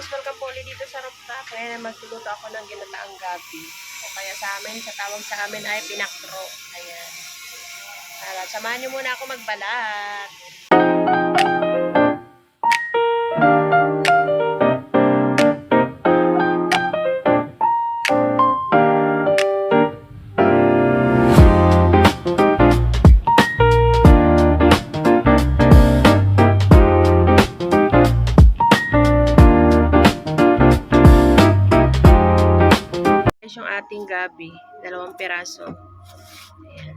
guys, welcome po ulit dito sa rooftop. Ngayon magluluto ako ng ginataang gabi. O kaya sa amin, sa tawag sa amin ay pinakro. Ayan. Samahan nyo muna ako magbalat. Yung ating gabi, 2 piraso. Ayan.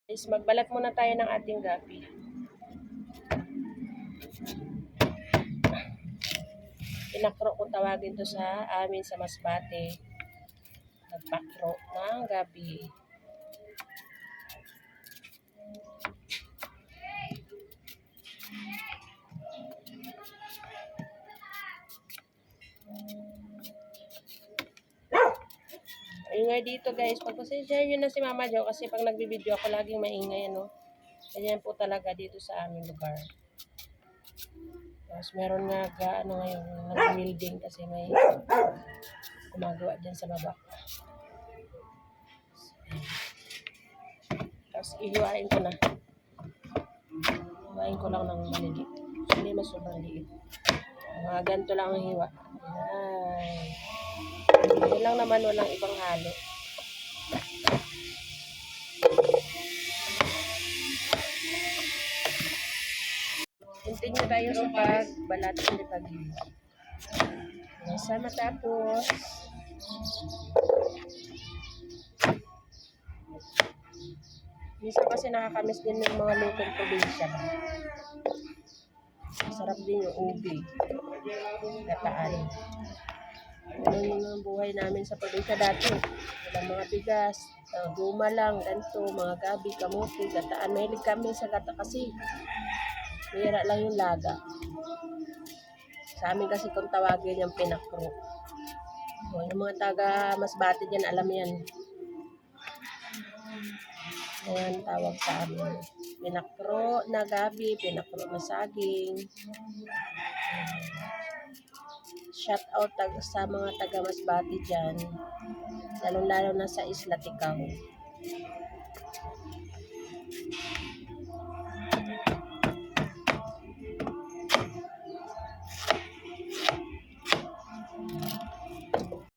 Guys, magbalat muna tayo ng ating gabi. Pinakro kung tawagin to sa amin sa Masbate. Nagpakro ng gabi. Ingay dito guys. Pagpasensyahan nyo na si Mama Jo kasi pag nagbibideo ako laging maingay, ano. Ganyan po talaga dito sa aming lugar. Tapos meron nga ano ngayon, nag-building kasi may gumagawa dyan sa baba. Tapos ihiwain ko na. Ihiwain ko lang ng maliliit. Hindi mas sobrang liit. Mga ganito lang ang hiwa. Ayan. Yun lang naman, walang ibang halo. Continue tayo sa pagbalat ng pag-iwi. Sa matapos, minsan kasi nakakamiss din ng mga lutong probinsya. Masarap din yung ubi, gataan. Ano yung buhay namin sa probinsya dati. Walang mga bigas, guma lang, ganito, mga gabi, kamuti, gataan. Mahilig kami sa gata kasi bihira lang yung laga. Sa amin kasi kung tawagin yung pinakro. Yung mga taga Masbate dyan, alam yan. Ayan, tawag sa amin. Pinakro na gabi, pinakro na saging. Shout out sa mga taga Masbate dyan. Lalo-lalo na sa Isla Tikaw.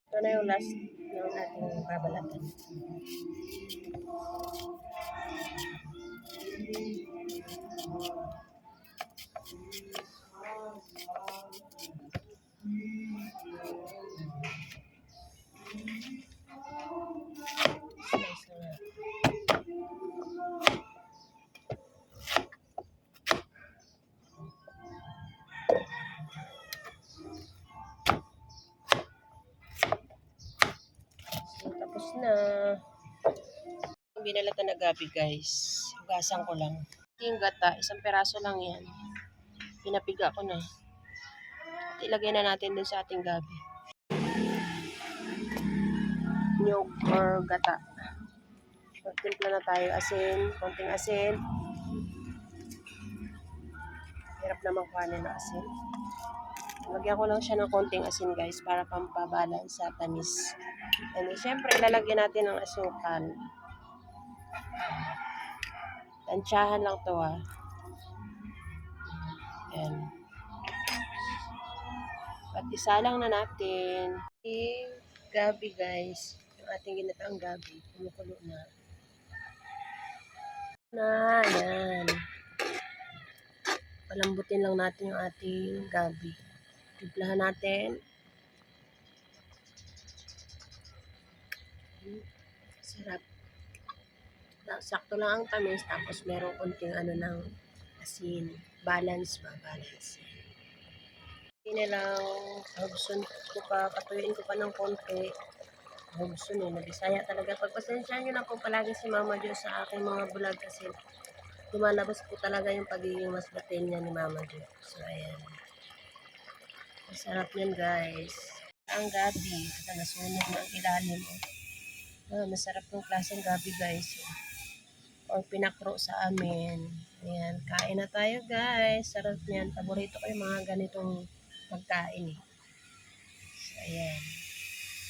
Ito na yung last ng ating babalatan. Tapos na. Binalatan na gabi guys. Hugasan ko lang. Yung gata, 1 peraso lang yan. Pinapiga ko na. At ilagay na natin dun sa ating gabi. Nyog or gata. Magtimpla na tayo. Asin. Konting asin. Hirap naman kuhanin ng asin. Lagyan ko lang siya ng konting asin guys para pampabalance sa tamis. And syempre, ilalagyan natin ng asukal. Tansyahan lang to ha. Ayan. At isa lang na natin. Gabi guys. Yung ating ginataang gabi. Kumukulo na. Ayan. Palambutin lang natin yung ating gabi. Timplahan natin. Sarap. Sakto lang ang tamis. Tapos merong konting ano ng asin. Balance ba? Balance. Hindi lang. Hubson ko pa. Patuyuin ko pa ng konti. Hubson eh. Nabisaya talaga. Pagpasensyahan nyo na po palagi si Mama Jo sa aking mga vlog kasi lumalabas po talaga yung pagiging masbaten niya ni Mama Jo. So, ayan. Masarap yan guys. Ang gabi. Ito nasunog na ang ilalim. Masarap yung klaseng gabi guys. Or pinakro sa amin. Ayan. Kain na tayo guys. Sarap yan. Paborito ko yung mga ganitong pagkain eh. So, ayan.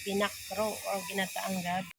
Pinakro or ginataang gabi.